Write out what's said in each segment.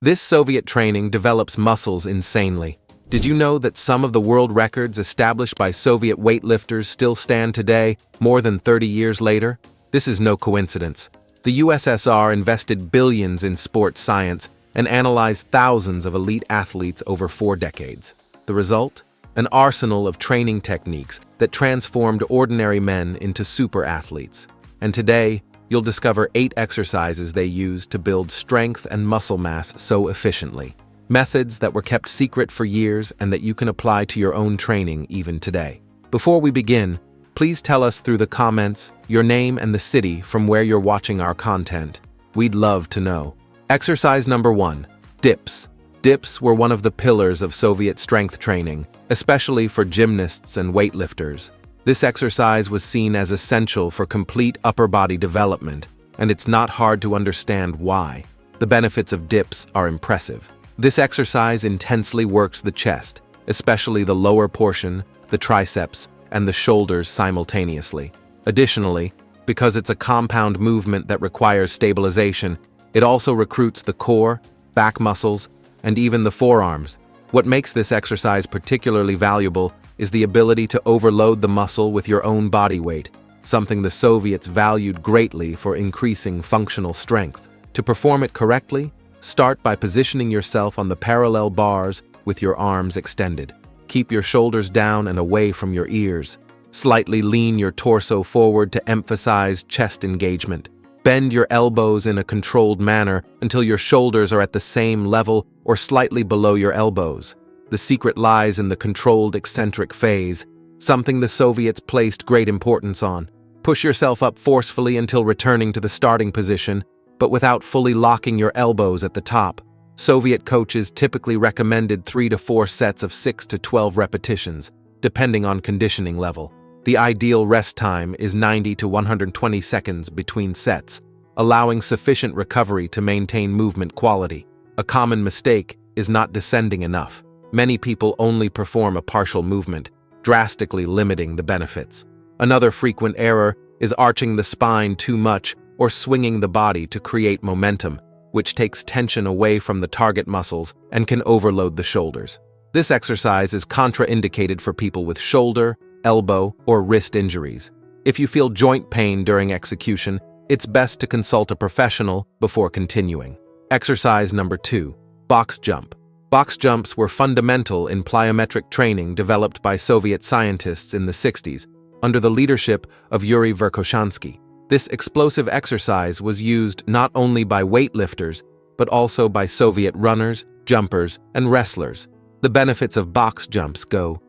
This Soviet training develops muscles insanely. Did you know that some of the world records established by Soviet weightlifters still stand today, more than 30 years later? This is no coincidence. The USSR invested billions in sports science and analyzed thousands of elite athletes over 4 decades. The result? An arsenal of training techniques that transformed ordinary men into super athletes. And today, you'll discover 8 exercises they used to build strength and muscle mass so efficiently. Methods that were kept secret for years and that you can apply to your own training even today. Before we begin, please tell us through the comments your name and the city from where you're watching our content. We'd love to know. Exercise number 1. Dips. Dips were one of the pillars of Soviet strength training, especially for gymnasts and weightlifters. This exercise was seen as essential for complete upper body development, and it's not hard to understand why. The benefits of dips are impressive. This exercise intensely works the chest, especially the lower portion, the triceps, and the shoulders simultaneously. Additionally, because it's a compound movement that requires stabilization, it also recruits the core, back muscles, and even the forearms. What makes this exercise particularly valuable is the ability to overload the muscle with your own body weight, something the Soviets valued greatly for increasing functional strength. To perform it correctly, start by positioning yourself on the parallel bars with your arms extended. Keep your shoulders down and away from your ears. Slightly lean your torso forward to emphasize chest engagement. Bend your elbows in a controlled manner until your shoulders are at the same level or slightly below your elbows. The secret lies in the controlled eccentric phase, something the Soviets placed great importance on. Push yourself up forcefully until returning to the starting position, but without fully locking your elbows at the top. Soviet coaches typically recommended 3 to 4 sets of 6 to 12 repetitions, depending on conditioning level. The ideal rest time is 90 to 120 seconds between sets, allowing sufficient recovery to maintain movement quality. A common mistake is not descending enough. Many people only perform a partial movement, drastically limiting the benefits. Another frequent error is arching the spine too much or swinging the body to create momentum, which takes tension away from the target muscles and can overload the shoulders. This exercise is contraindicated for people with shoulder, elbow, or wrist injuries. If you feel joint pain during execution, it's best to consult a professional before continuing. Exercise number 2. Box jump. Box jumps were fundamental in plyometric training developed by Soviet scientists in the 60s, under the leadership of Yuri Verkhoshansky. This explosive exercise was used not only by weightlifters, but also by Soviet runners, jumpers, and wrestlers. The benefits of box jumps go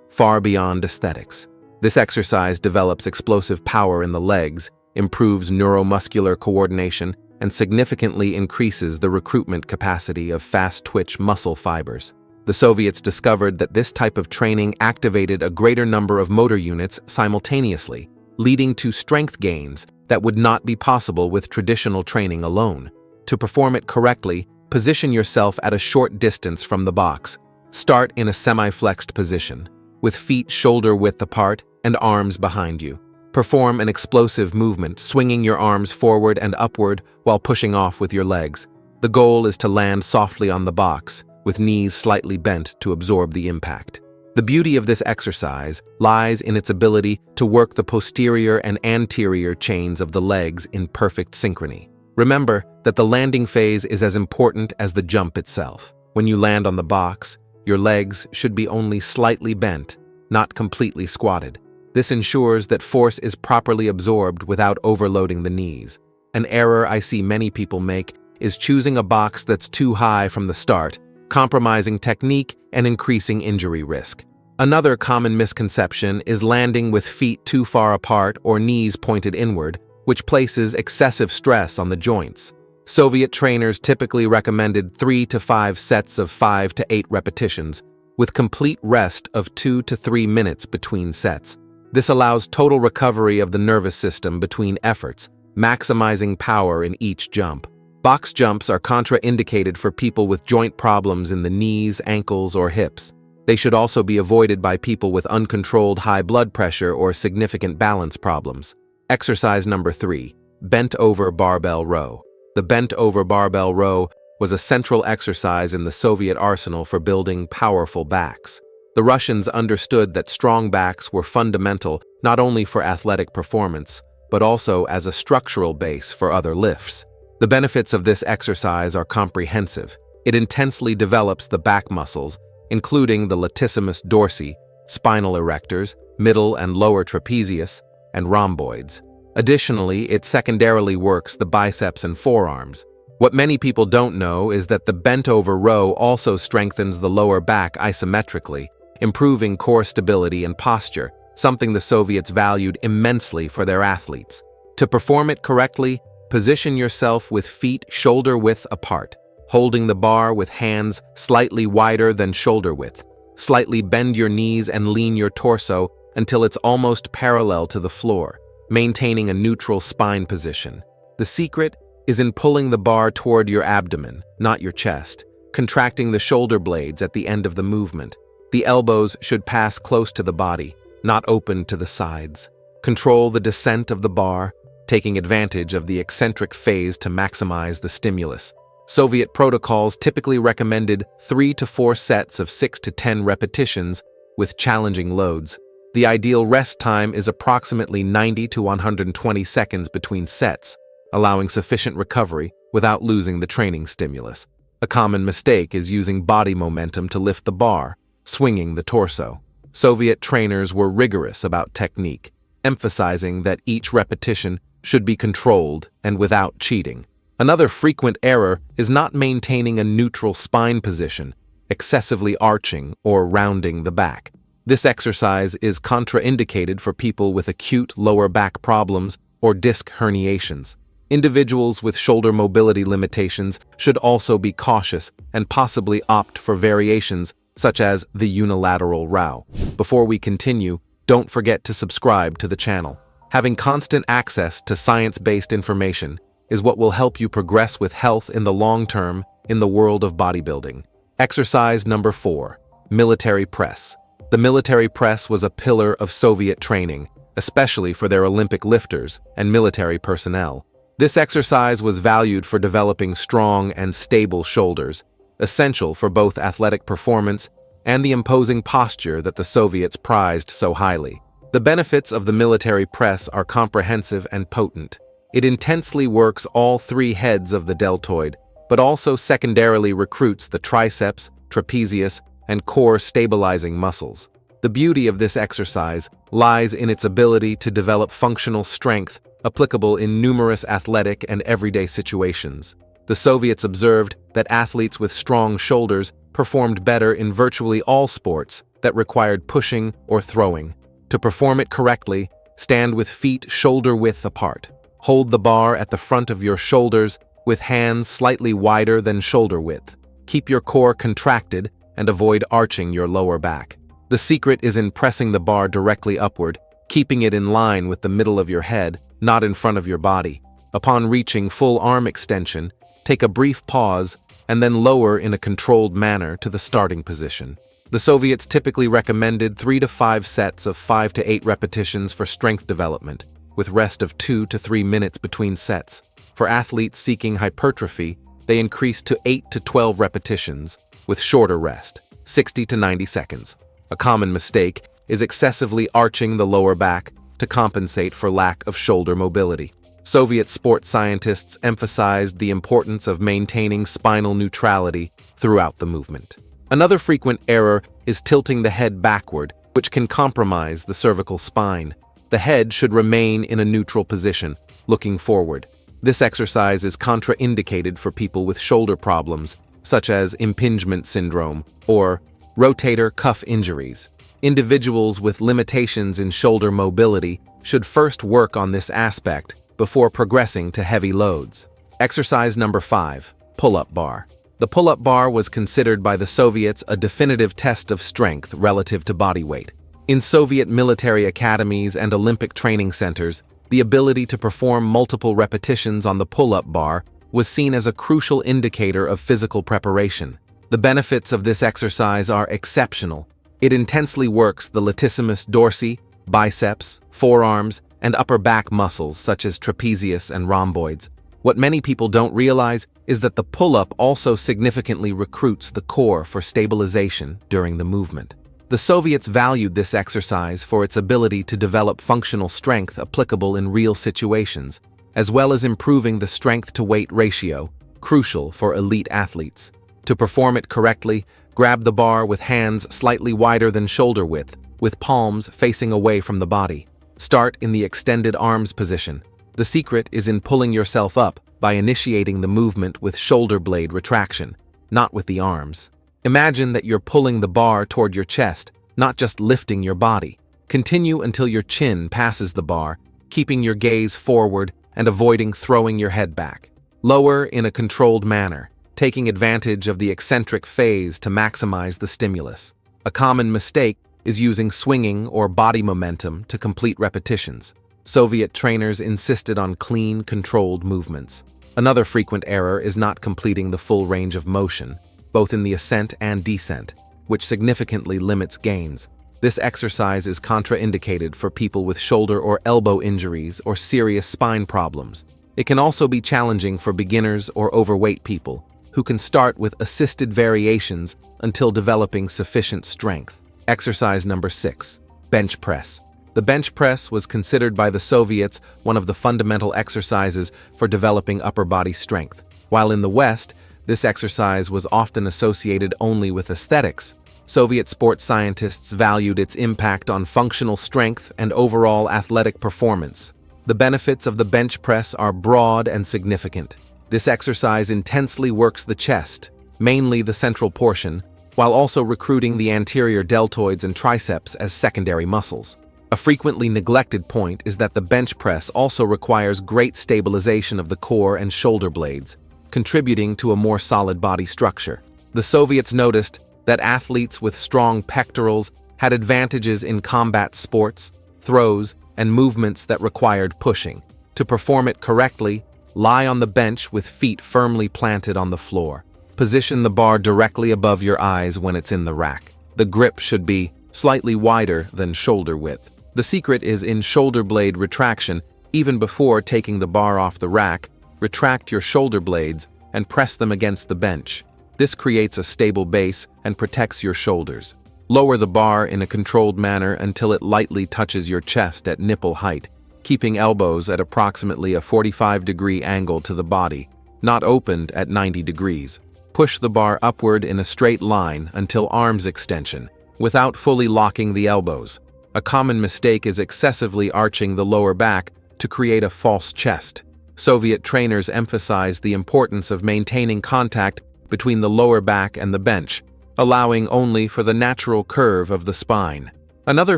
far beyond aesthetics. This exercise develops explosive power in the legs, improves neuromuscular coordination, and significantly increases the recruitment capacity of fast-twitch muscle fibers. The Soviets discovered that this type of training activated a greater number of motor units simultaneously, leading to strength gains that would not be possible with traditional training alone. To perform it correctly, position yourself at a short distance from the box. Start in a semi-flexed position, with feet shoulder-width apart and arms behind you. Perform an explosive movement, swinging your arms forward and upward while pushing off with your legs. The goal is to land softly on the box, with knees slightly bent to absorb the impact. The beauty of this exercise lies in its ability to work the posterior and anterior chains of the legs in perfect synchrony. Remember that the landing phase is as important as the jump itself. When you land on the box, your legs should be only slightly bent, not completely squatted. This ensures that force is properly absorbed without overloading the knees. An error I see many people make is choosing a box that's too high from the start, compromising technique and increasing injury risk. Another common misconception is landing with feet too far apart or knees pointed inward, which places excessive stress on the joints. Soviet trainers typically recommended 3 to 5 sets of 5 to 8 repetitions, with complete rest of 2 to 3 minutes between sets. This allows total recovery of the nervous system between efforts, maximizing power in each jump. Box jumps are contraindicated for people with joint problems in the knees, ankles, or hips. They should also be avoided by people with uncontrolled high blood pressure or significant balance problems. Exercise number 3. Bent over barbell row. The bent over barbell row was a central exercise in the Soviet arsenal for building powerful backs. The Russians understood that strong backs were fundamental not only for athletic performance, but also as a structural base for other lifts. The benefits of this exercise are comprehensive. It intensely develops the back muscles, including the latissimus dorsi, spinal erectors, middle and lower trapezius, and rhomboids. Additionally, it secondarily works the biceps and forearms. What many people don't know is that the bent-over row also strengthens the lower back isometrically, improving core stability and posture, something the Soviets valued immensely for their athletes. To perform it correctly, position yourself with feet shoulder-width apart, holding the bar with hands slightly wider than shoulder width. Slightly bend your knees and lean your torso until it's almost parallel to the floor, maintaining a neutral spine position. The secret is in pulling the bar toward your abdomen, not your chest, contracting the shoulder blades at the end of the movement. The elbows should pass close to the body, not open to the sides. Control the descent of the bar, taking advantage of the eccentric phase to maximize the stimulus. Soviet protocols typically recommended 3 to 4 sets of 6 to 10 repetitions with challenging loads. The ideal rest time is approximately 90 to 120 seconds between sets, allowing sufficient recovery without losing the training stimulus. A common mistake is using body momentum to lift the bar, swinging the torso. Soviet trainers were rigorous about technique, emphasizing that each repetition should be controlled and without cheating. Another frequent error is not maintaining a neutral spine position, excessively arching or rounding the back. This exercise is contraindicated for people with acute lower back problems or disc herniations. Individuals with shoulder mobility limitations should also be cautious and possibly opt for variations such as the unilateral row. Before we continue, don't forget to subscribe to the channel. Having constant access to science-based information is what will help you progress with health in the long term in the world of bodybuilding. Exercise number 4, military press. The military press was a pillar of Soviet training, especially for their Olympic lifters and military personnel. This exercise was valued for developing strong and stable shoulders, essential for both athletic performance and the imposing posture that the Soviets prized so highly. The benefits of the military press are comprehensive and potent. It intensely works all 3 heads of the deltoid, but also secondarily recruits the triceps, trapezius, and core stabilizing muscles. The beauty of this exercise lies in its ability to develop functional strength applicable in numerous athletic and everyday situations. The Soviets observed that athletes with strong shoulders performed better in virtually all sports that required pushing or throwing. To perform it correctly, stand with feet shoulder-width apart. Hold the bar at the front of your shoulders with hands slightly wider than shoulder width. Keep your core contracted and avoid arching your lower back. The secret is in pressing the bar directly upward, keeping it in line with the middle of your head, not in front of your body. Upon reaching full arm extension, take a brief pause and then lower in a controlled manner to the starting position. The Soviets typically recommended 3 to 5 sets of 5 to 8 repetitions for strength development, with rest of 2 to 3 minutes between sets. For athletes seeking hypertrophy, they increased to 8 to 12 repetitions, with shorter rest, 60 to 90 seconds. A common mistake is excessively arching the lower back to compensate for lack of shoulder mobility. Soviet sports scientists emphasized the importance of maintaining spinal neutrality throughout the movement. Another frequent error is tilting the head backward, which can compromise the cervical spine. The head should remain in a neutral position, looking forward. This exercise is contraindicated for people with shoulder problems, such as impingement syndrome or rotator cuff injuries. Individuals with limitations in shoulder mobility should first work on this aspect before progressing to heavy loads. Exercise number 5, pull-up bar. The pull-up bar was considered by the Soviets a definitive test of strength relative to body weight. In Soviet military academies and Olympic training centers, the ability to perform multiple repetitions on the pull-up bar was seen as a crucial indicator of physical preparation. The benefits of this exercise are exceptional. It intensely works the latissimus dorsi, biceps, forearms, and upper back muscles such as trapezius and rhomboids. What many people don't realize is that the pull-up also significantly recruits the core for stabilization during the movement. The Soviets valued this exercise for its ability to develop functional strength applicable in real situations, as well as improving the strength-to-weight ratio, crucial for elite athletes. To perform it correctly, grab the bar with hands slightly wider than shoulder width, with palms facing away from the body. Start in the extended arms position. The secret is in pulling yourself up by initiating the movement with shoulder blade retraction, not with the arms. Imagine that you're pulling the bar toward your chest, not just lifting your body. Continue until your chin passes the bar, keeping your gaze forward and avoiding throwing your head back. Lower in a controlled manner, taking advantage of the eccentric phase to maximize the stimulus. A common mistake is using swinging or body momentum to complete repetitions. Soviet trainers insisted on clean, controlled movements. Another frequent error is not completing the full range of motion, both in the ascent and descent, which significantly limits gains. This exercise is contraindicated for people with shoulder or elbow injuries or serious spine problems. It can also be challenging for beginners or overweight people, who can start with assisted variations until developing sufficient strength. Exercise number 6. Bench press. The bench press was considered by the Soviets one of the fundamental exercises for developing upper body strength. While in the West, this exercise was often associated only with aesthetics, Soviet sports scientists valued its impact on functional strength and overall athletic performance. The benefits of the bench press are broad and significant. This exercise intensely works the chest, mainly the central portion, while also recruiting the anterior deltoids and triceps as secondary muscles. A frequently neglected point is that the bench press also requires great stabilization of the core and shoulder blades, contributing to a more solid body structure. The Soviets noticed that athletes with strong pectorals had advantages in combat sports, throws, and movements that required pushing. To perform it correctly, lie on the bench with feet firmly planted on the floor. Position the bar directly above your eyes when it's in the rack. The grip should be slightly wider than shoulder width. The secret is in shoulder blade retraction. Even before taking the bar off the rack, retract your shoulder blades and press them against the bench. This creates a stable base and protects your shoulders. Lower the bar in a controlled manner until it lightly touches your chest at nipple height, keeping elbows at approximately a 45-degree angle to the body, not opened at 90 degrees. Push the bar upward in a straight line until arms extension, without fully locking the elbows. A common mistake is excessively arching the lower back to create a false chest. Soviet trainers emphasized the importance of maintaining contact between the lower back and the bench, allowing only for the natural curve of the spine. Another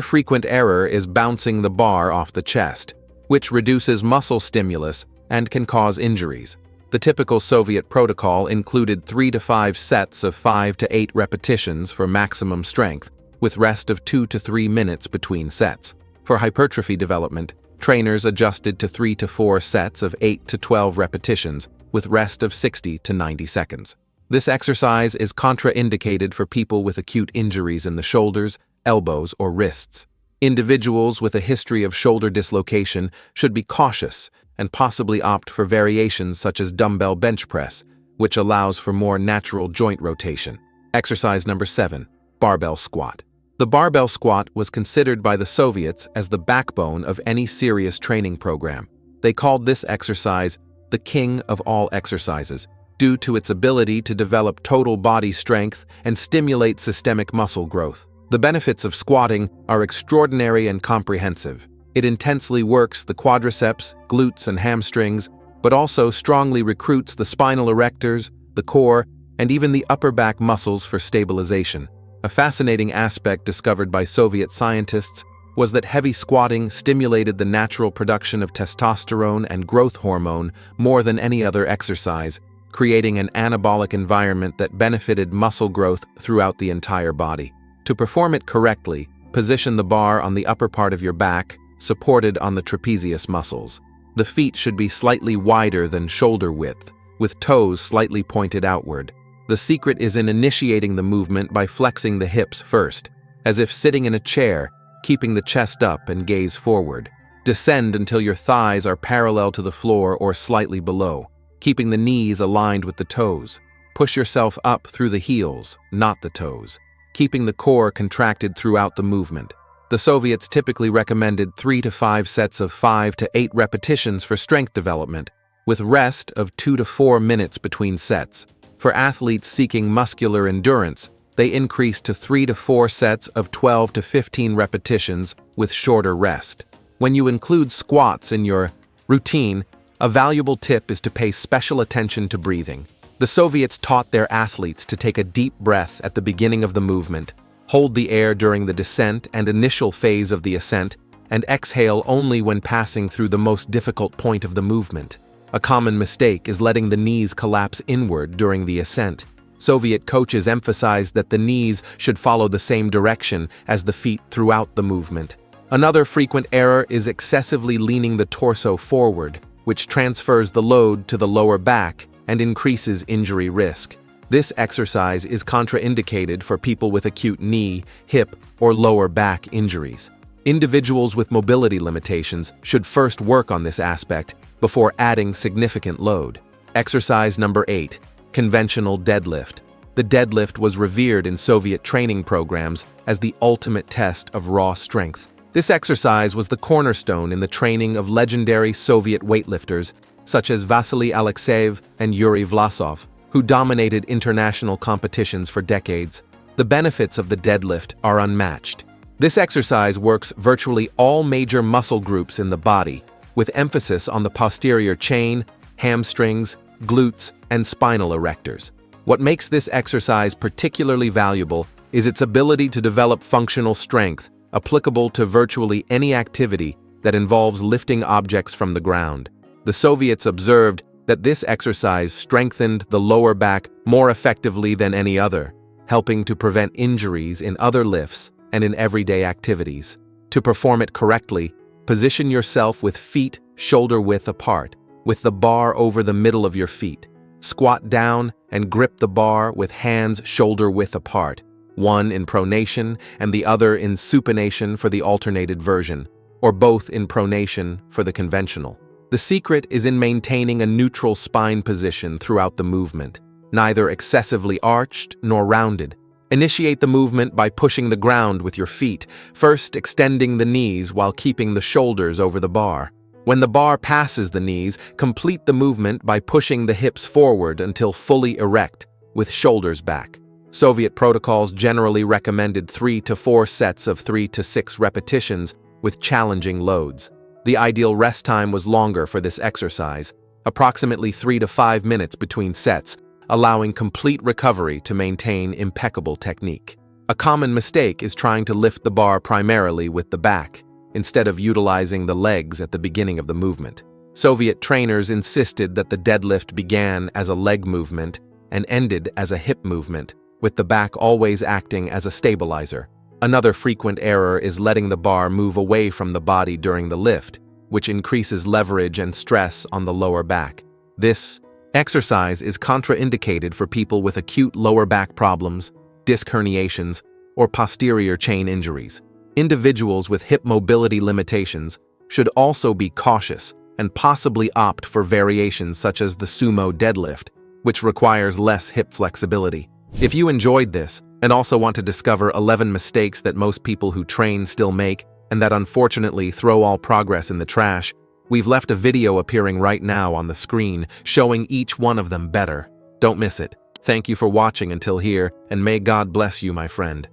frequent error is bouncing the bar off the chest, which reduces muscle stimulus and can cause injuries. The typical Soviet protocol included 3 to 5 sets of 5 to 8 repetitions for maximum strength, with rest of 2 to 3 minutes between sets. For hypertrophy development, trainers adjusted to 3 to 4 sets of 8 to 12 repetitions, with rest of 60 to 90 seconds. This exercise is contraindicated for people with acute injuries in the shoulders, elbows, or wrists. Individuals with a history of shoulder dislocation should be cautious and possibly opt for variations such as dumbbell bench press, which allows for more natural joint rotation. Exercise number 7, barbell squat. The barbell squat was considered by the Soviets as the backbone of any serious training program. They called this exercise the king of all exercises, due to its ability to develop total body strength and stimulate systemic muscle growth. The benefits of squatting are extraordinary and comprehensive. It intensely works the quadriceps, glutes, and hamstrings, but also strongly recruits the spinal erectors, the core, and even the upper back muscles for stabilization. A fascinating aspect discovered by Soviet scientists was that heavy squatting stimulated the natural production of testosterone and growth hormone more than any other exercise, creating an anabolic environment that benefited muscle growth throughout the entire body. To perform it correctly, position the bar on the upper part of your back, supported on the trapezius muscles. The feet should be slightly wider than shoulder width, with toes slightly pointed outward. The secret is in initiating the movement by flexing the hips first, as if sitting in a chair, keeping the chest up and gaze forward. Descend until your thighs are parallel to the floor or slightly below. keeping the knees aligned with the toes. Push yourself up through the heels, not the toes, keeping the core contracted throughout the movement. The Soviets typically recommended 3 to 5 sets of 5 to 8 repetitions for strength development, with rest of 2 to 4 minutes between sets. For athletes seeking muscular endurance, they increased to 3 to 4 sets of 12 to 15 repetitions with shorter rest. When you include squats in your routine, a valuable tip is to pay special attention to breathing. The Soviets taught their athletes to take a deep breath at the beginning of the movement, hold the air during the descent and initial phase of the ascent, and exhale only when passing through the most difficult point of the movement. A common mistake is letting the knees collapse inward during the ascent. Soviet coaches emphasized that the knees should follow the same direction as the feet throughout the movement. Another frequent error is excessively leaning the torso forward, which transfers the load to the lower back and increases injury risk. This exercise is contraindicated for people with acute knee, hip, or lower back injuries. Individuals with mobility limitations should first work on this aspect before adding significant load. Exercise number 8, conventional deadlift. The deadlift was revered in Soviet training programs as the ultimate test of raw strength. This exercise was the cornerstone in the training of legendary Soviet weightlifters such as Vasily Alexeyev and Yuri Vlasov, who dominated international competitions for decades. The benefits of the deadlift are unmatched. This exercise works virtually all major muscle groups in the body, with emphasis on the posterior chain, hamstrings, glutes, and spinal erectors. What makes this exercise particularly valuable is its ability to develop functional strength, applicable to virtually any activity that involves lifting objects from the ground. The Soviets observed that this exercise strengthened the lower back more effectively than any other, helping to prevent injuries in other lifts and in everyday activities. To perform it correctly, position yourself with feet shoulder-width apart, with the bar over the middle of your feet. Squat down and grip the bar with hands shoulder-width apart, one in pronation and the other in supination for the alternated version, or both in pronation for the conventional. The secret is in maintaining a neutral spine position throughout the movement, neither excessively arched nor rounded. Initiate the movement by pushing the ground with your feet, first extending the knees while keeping the shoulders over the bar. When the bar passes the knees, complete the movement by pushing the hips forward until fully erect, with shoulders back. Soviet protocols generally recommended 3 to 4 sets of 3 to 6 repetitions with challenging loads. The ideal rest time was longer for this exercise, approximately 3 to 5 minutes between sets, allowing complete recovery to maintain impeccable technique. A common mistake is trying to lift the bar primarily with the back, instead of utilizing the legs at the beginning of the movement. Soviet trainers insisted that the deadlift began as a leg movement and ended as a hip movement, with the back always acting as a stabilizer. Another frequent error is letting the bar move away from the body during the lift, which increases leverage and stress on the lower back. This exercise is contraindicated for people with acute lower back problems, disc herniations, or posterior chain injuries. Individuals with hip mobility limitations should also be cautious and possibly opt for variations such as the sumo deadlift, which requires less hip flexibility. If you enjoyed this and also want to discover 11 mistakes that most people who train still make and that unfortunately throw all progress in the trash, we've left a video appearing right now on the screen showing each one of them better. Don't miss it. Thank you for watching until here, and may God bless you, my friend.